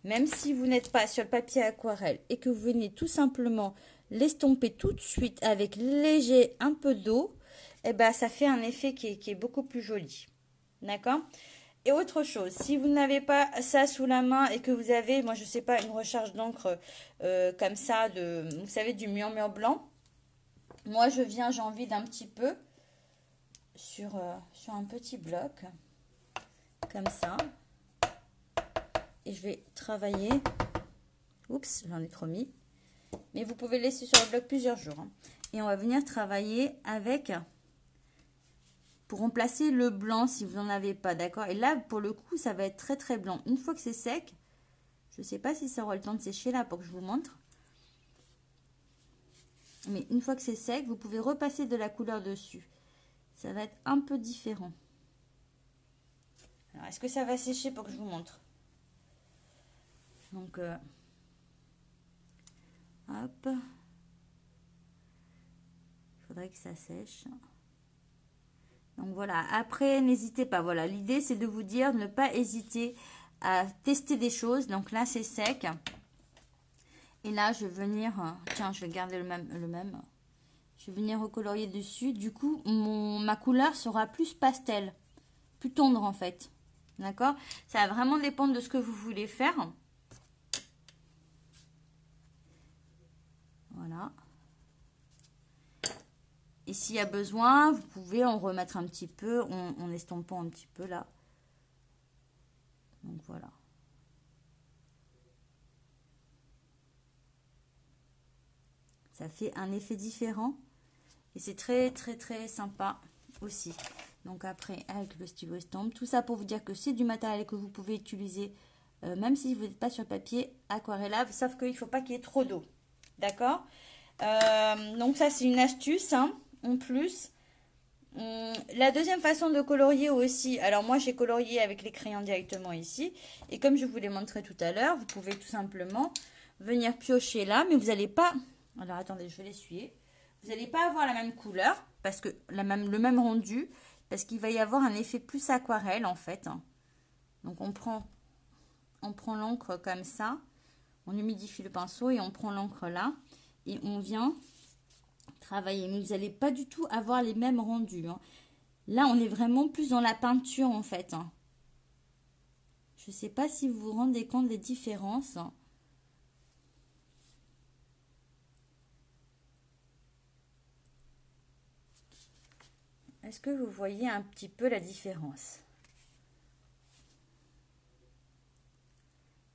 même si vous n'êtes pas sur le papier aquarelle et que vous venez tout simplement l'estomper tout de suite avec léger un peu d'eau, et ben ça fait un effet qui est beaucoup plus joli. D'accord? Et autre chose, si vous n'avez pas ça sous la main et que vous avez, moi je sais pas, une recharge d'encre comme ça, vous savez, du murmure blanc, moi je viens, j'en vide un petit peu sur un petit bloc, comme ça. Et je vais travailler. Oups, j'en ai trop mis. Mais vous pouvez laisser sur le bloc plusieurs jours. Hein. Et on va venir travailler avec, pour remplacer le blanc si vous n'en avez pas, d'accord? Et là, pour le coup, ça va être très très blanc. Une fois que c'est sec, je ne sais pas si ça aura le temps de sécher là pour que je vous montre. Mais une fois que c'est sec, vous pouvez repasser de la couleur dessus. Ça va être un peu différent. Alors, est-ce que ça va sécher pour que je vous montre? Donc, hop. Il faudrait que ça sèche. Donc voilà, après, n'hésitez pas. Voilà, l'idée, c'est de vous dire, ne pas hésiter à tester des choses. Donc là, c'est sec. Et là, je vais venir... Tiens, je vais garder le même. Je vais venir recolorier dessus. Du coup, ma couleur sera plus pastel. Plus tendre, en fait. D'accord? Ça va vraiment dépendre de ce que vous voulez faire. Voilà. Et s'il y a besoin, vous pouvez en remettre un petit peu, en estompant un petit peu là. Donc voilà. Ça fait un effet différent. Et c'est très très très sympa aussi. Donc après, avec le stylo estompe. Tout ça pour vous dire que c'est du matériel que vous pouvez utiliser, même si vous n'êtes pas sur papier aquarellable. Sauf qu'il ne faut pas qu'il y ait trop d'eau. D'accord? Donc ça, c'est une astuce, hein, en plus. La deuxième façon de colorier aussi, alors moi j'ai colorié avec les crayons directement ici, et comme je vous l'ai montré tout à l'heure, vous pouvez tout simplement venir piocher là, mais vous n'allez pas, alors attendez, je vais l'essuyer, vous n'allez pas avoir la même couleur, parce que le même rendu, parce qu'il va y avoir un effet plus aquarelle en fait. Donc on prend l'encre comme ça, on humidifie le pinceau et on prend l'encre là et on vient travailler. Mais vous n'allez pas du tout avoir les mêmes rendus. Hein. Là, on est vraiment plus dans la peinture en fait. Hein. Je ne sais pas si vous vous rendez compte des différences. Est-ce que vous voyez un petit peu la différence?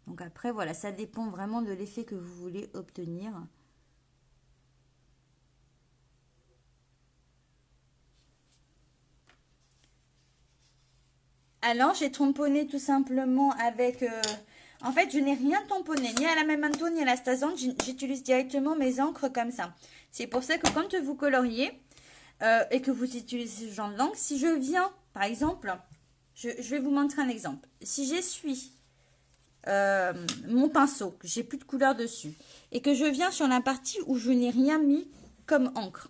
Donc après, voilà, ça dépend vraiment de l'effet que vous voulez obtenir. Alors, j'ai tamponné tout simplement avec... en fait, je n'ai rien tamponné, ni à la Memento, ni à la Stazante. J'utilise directement mes encres comme ça. C'est pour ça que quand vous coloriez et que vous utilisez ce genre d'encre, si je viens, par exemple, je vais vous montrer un exemple. Si j'essuie mon pinceau, que j'ai plus de couleur dessus, et que je viens sur la partie où je n'ai rien mis comme encre,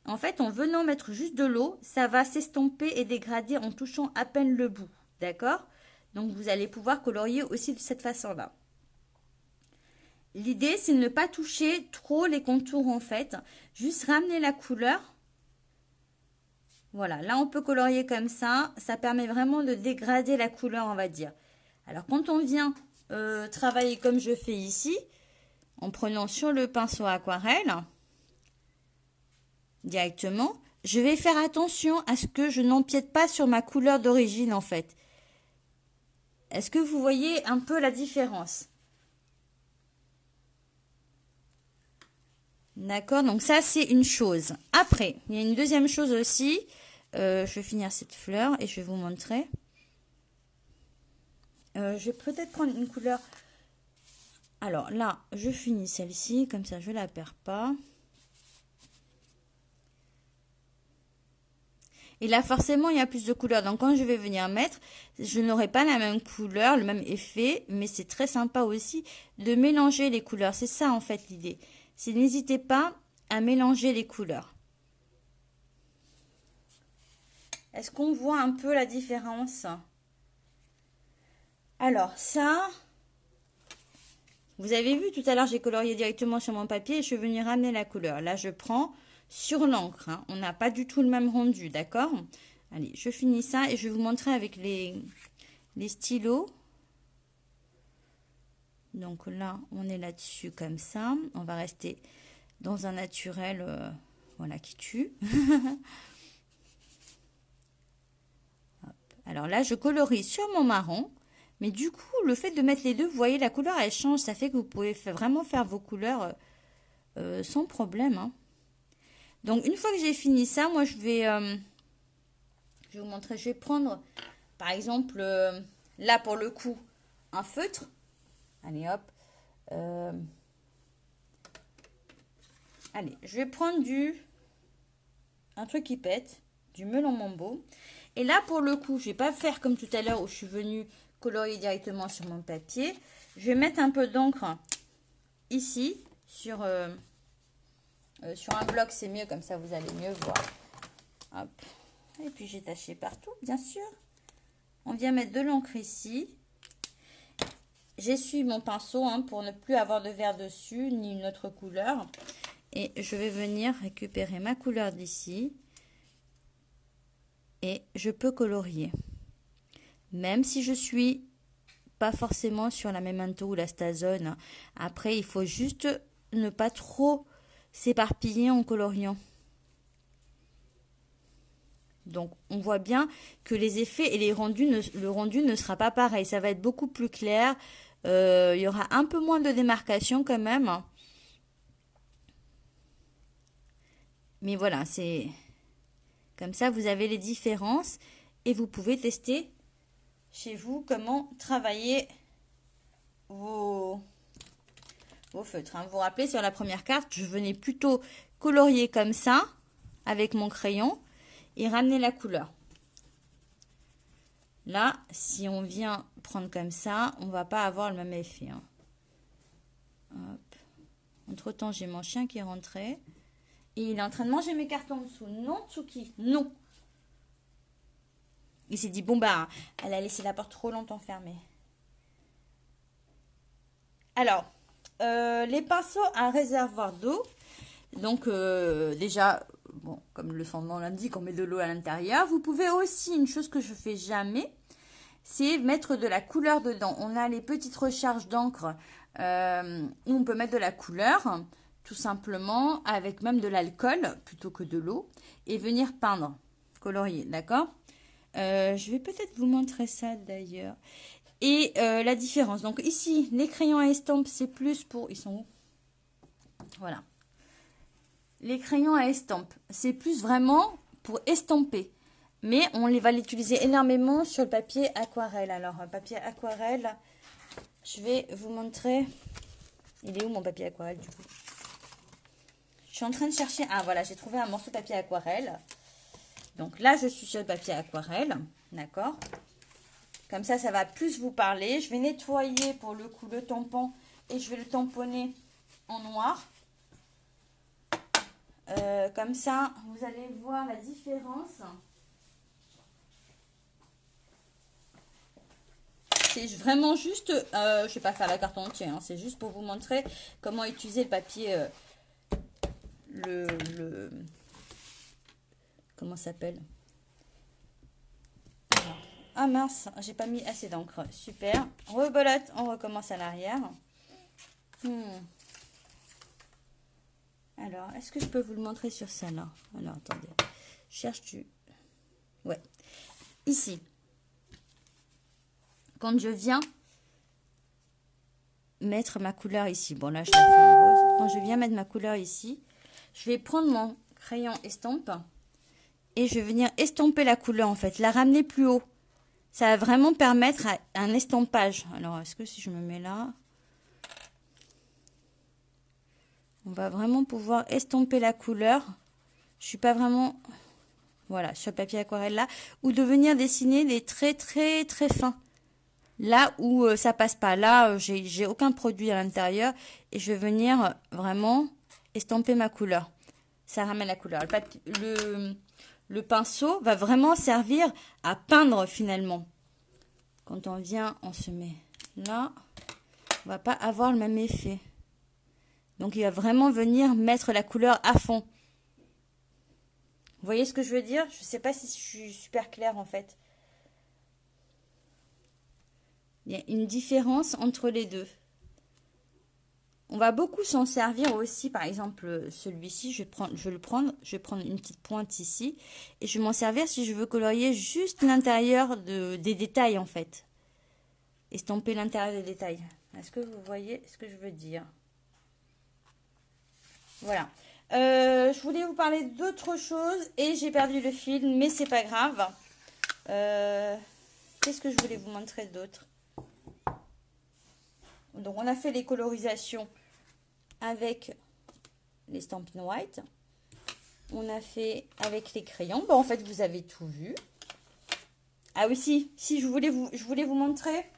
en fait, en venant mettre juste de l'eau, ça va s'estomper et dégrader en touchant à peine le bout. D'accord? Donc, vous allez pouvoir colorier aussi de cette façon-là. L'idée, c'est de ne pas toucher trop les contours, en fait. Juste ramener la couleur. Voilà, là, on peut colorier comme ça. Ça permet vraiment de dégrader la couleur, on va dire. Alors, quand on vient travailler comme je fais ici, en prenant sur le pinceau aquarelle... directement, je vais faire attention à ce que je n'empiète pas sur ma couleur d'origine en fait. Est-ce que vous voyez un peu la différence? D'accord, donc ça c'est une chose. Après, il y a une deuxième chose aussi. Je vais finir cette fleur et je vais vous montrer. Je vais peut-être prendre une couleur. Alors là, je finis celle-ci, comme ça je ne la perds pas. Et là, forcément, il y a plus de couleurs. Donc, quand je vais venir mettre, je n'aurai pas la même couleur, le même effet. Mais c'est très sympa aussi de mélanger les couleurs. C'est ça, en fait, l'idée. C'est n'hésitez pas à mélanger les couleurs. Est-ce qu'on voit un peu la différence? Alors, ça... Vous avez vu, tout à l'heure, j'ai colorié directement sur mon papier et je suis venue ramener la couleur. Là, je prends... sur l'encre, hein. On n'a pas du tout le même rendu, d'accord? Allez, je finis ça et je vais vous montrer avec les stylos. Donc là, on est là-dessus comme ça. On va rester dans un naturel, voilà, qui tue. Alors là, je colorie sur mon marron. Mais du coup, le fait de mettre les deux, vous voyez, la couleur, elle change. Ça fait que vous pouvez vraiment faire vos couleurs sans problème, hein. Donc, une fois que j'ai fini ça, moi, je vais vous montrer. Je vais prendre, par exemple, là, pour le coup, un feutre. Allez, hop. Allez, je vais prendre un truc qui pète, du melon mambo. Et là, pour le coup, je ne vais pas faire comme tout à l'heure où je suis venue colorier directement sur mon papier. Je vais mettre un peu d'encre ici, sur un bloc, c'est mieux, comme ça vous allez mieux voir. Hop. Et puis j'ai taché partout, bien sûr. On vient mettre de l'encre ici. J'essuie mon pinceau hein, pour ne plus avoir de vert dessus, ni une autre couleur. Et je vais venir récupérer ma couleur d'ici. Et je peux colorier. Même si je suis pas forcément sur la Memento ou la Stazone. Après, il faut juste ne pas trop s'éparpiller en coloriant. Donc, on voit bien que les effets et le rendu ne sera pas pareil. Ça va être beaucoup plus clair. Il y aura un peu moins de démarcation quand même. Mais voilà, c'est comme ça, vous avez les différences et vous pouvez tester chez vous comment travailler vos feutres. Hein. Vous vous rappelez, sur la première carte, je venais plutôt colorier comme ça avec mon crayon et ramener la couleur. Là, si on vient prendre comme ça, on va pas avoir le même effet. Hein. Hop. Entre-temps, j'ai mon chien qui est rentré. Et il est en train de manger mes cartons en dessous. Non, Tsuki, non. Il s'est dit, bon bah, elle a laissé la porte trop longtemps fermée. Alors, les pinceaux à réservoir d'eau. Donc, déjà, bon, comme le son nom l'indique, on met de l'eau à l'intérieur. Vous pouvez aussi, une chose que je fais jamais, c'est mettre de la couleur dedans. On a les petites recharges d'encre où on peut mettre de la couleur, tout simplement, avec même de l'alcool plutôt que de l'eau, et venir peindre, colorier, d'accord? Je vais peut-être vous montrer ça d'ailleurs. Et la différence, donc ici, les crayons à estampe, c'est plus pour... Ils sont où? Voilà. Les crayons à estampe, c'est plus vraiment pour estamper. Mais on va l'utiliser énormément sur le papier aquarelle. Alors, papier aquarelle, je vais vous montrer. Il est où mon papier aquarelle du coup? Je suis en train de chercher. Ah voilà, j'ai trouvé un morceau de papier aquarelle. Donc là, je suis sur le papier aquarelle. D'accord? Comme ça va plus vous parler. Je vais nettoyer pour le coup le tampon et je vais le tamponner en noir. Comme ça, vous allez voir la différence. C'est vraiment juste, je ne vais pas faire la carte entière, hein, c'est juste pour vous montrer comment utiliser le papier, comment ça s'appelle? Ah mince, j'ai pas mis assez d'encre, super. Rebolote, on recommence à l'arrière. Alors, est-ce que je peux vous le montrer sur ça là? Alors, attendez, je cherche du... Ouais, ici. Quand je viens mettre ma couleur ici, bon là je l'ai fait en rose. Quand je viens mettre ma couleur ici, je vais prendre mon crayon estampe et je vais venir estomper la couleur en fait, la ramener plus haut. Ça va vraiment permettre un estampage. Alors est-ce que si je me mets là, on va vraiment pouvoir estomper la couleur. Je suis pas vraiment, voilà, sur le papier aquarelle là, ou de venir dessiner des traits très très fins. Là où ça passe pas, là j'ai aucun produit à l'intérieur et je vais venir vraiment estomper ma couleur. Ça ramène la couleur. Le pinceau va vraiment servir à peindre finalement. Quand on vient, on se met là, on va pas avoir le même effet. Donc il va vraiment venir mettre la couleur à fond. Vous voyez ce que je veux dire? Je sais pas si je suis super claire en fait. Il y a une différence entre les deux. On va beaucoup s'en servir aussi. Par exemple, celui-ci, je vais le prendre une petite pointe ici. Et je vais m'en servir si je veux colorier juste l'intérieur des détails, en fait. Estomper l'intérieur des détails. Est-ce que vous voyez ce que je veux dire? Voilà. Je voulais vous parler d'autre chose et j'ai perdu le fil, mais c'est pas grave. Qu'est-ce que je voulais vous montrer d'autre? Donc, on a fait les colorisations avec les Stampin' White. On a fait avec les crayons. Bon, en fait, vous avez tout vu. Ah oui, si je voulais vous montrer.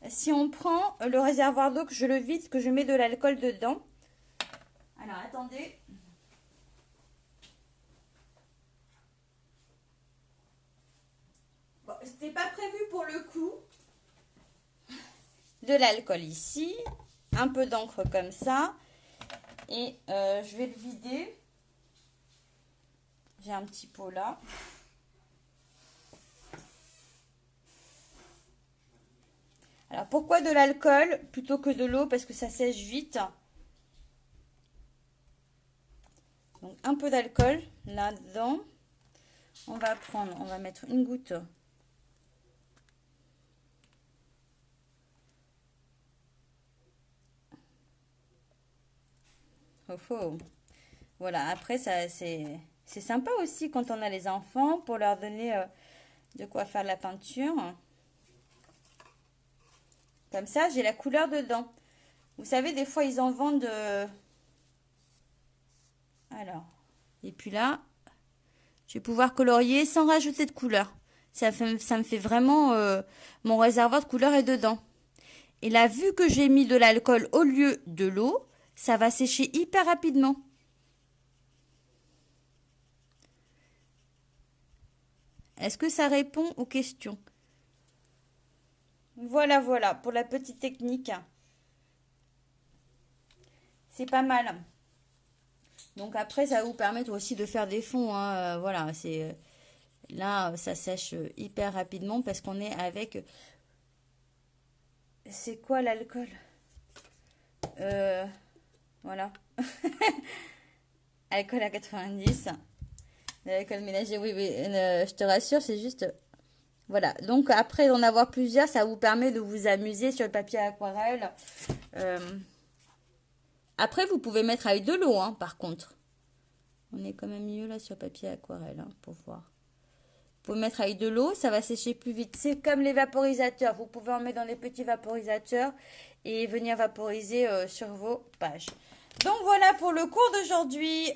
Si on prend le réservoir d'eau, que je le vide, que je mets de l'alcool dedans. Alors, attendez. Bon, c'était pas prévu pour le coup. De l'alcool ici, un peu d'encre comme ça, et je vais le vider. J'ai un petit pot là. Alors pourquoi de l'alcool plutôt que de l'eau? Parce que ça sèche vite. Donc un peu d'alcool là-dedans. On va mettre une goutte. Voilà, après ça c'est sympa aussi quand on a les enfants pour leur donner de quoi faire de la peinture. Comme ça, j'ai la couleur dedans. Vous savez, des fois ils en vendent. Alors, et puis là, je vais pouvoir colorier sans rajouter de couleur. Ça me fait vraiment mon réservoir de couleur est dedans. Et là, vu que j'ai mis de l'alcool au lieu de l'eau, ça va sécher hyper rapidement. Est-ce que ça répond aux questions? Voilà, voilà, pour la petite technique. C'est pas mal. Donc après, ça va vous permettre aussi de faire des fonds, hein. Voilà, c'est là, ça sèche hyper rapidement parce qu'on est avec... C'est quoi l'alcool? Voilà. Alcool à 90. L'alcool ménager, oui, oui. Je te rassure, c'est juste... Voilà. Donc après d'en avoir plusieurs, ça vous permet de vous amuser sur le papier aquarelle. Après, vous pouvez mettre avec de l'eau, hein, par contre. On est quand même mieux là sur le papier aquarelle, hein, pour voir. Vous pouvez mettre avec de l'eau, ça va sécher plus vite. C'est comme les vaporisateurs. Vous pouvez en mettre dans des petits vaporisateurs et venir vaporiser sur vos pages. Donc voilà pour le cours d'aujourd'hui.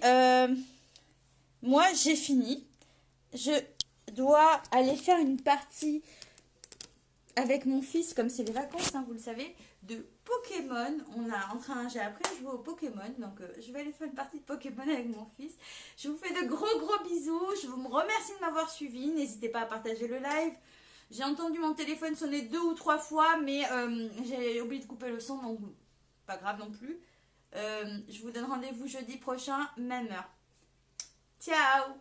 Moi, j'ai fini. Je dois aller faire une partie avec mon fils, comme c'est les vacances, hein, vous le savez, de Pokémon. J'ai appris à jouer au Pokémon, donc je vais aller faire une partie de Pokémon avec mon fils. Je vous fais de gros bisous. Je vous remercie de m'avoir suivi. N'hésitez pas à partager le live. J'ai entendu mon téléphone sonner 2 ou 3 fois, mais j'ai oublié de couper le son, donc pas grave non plus. Je vous donne rendez-vous jeudi prochain, même heure. Ciao!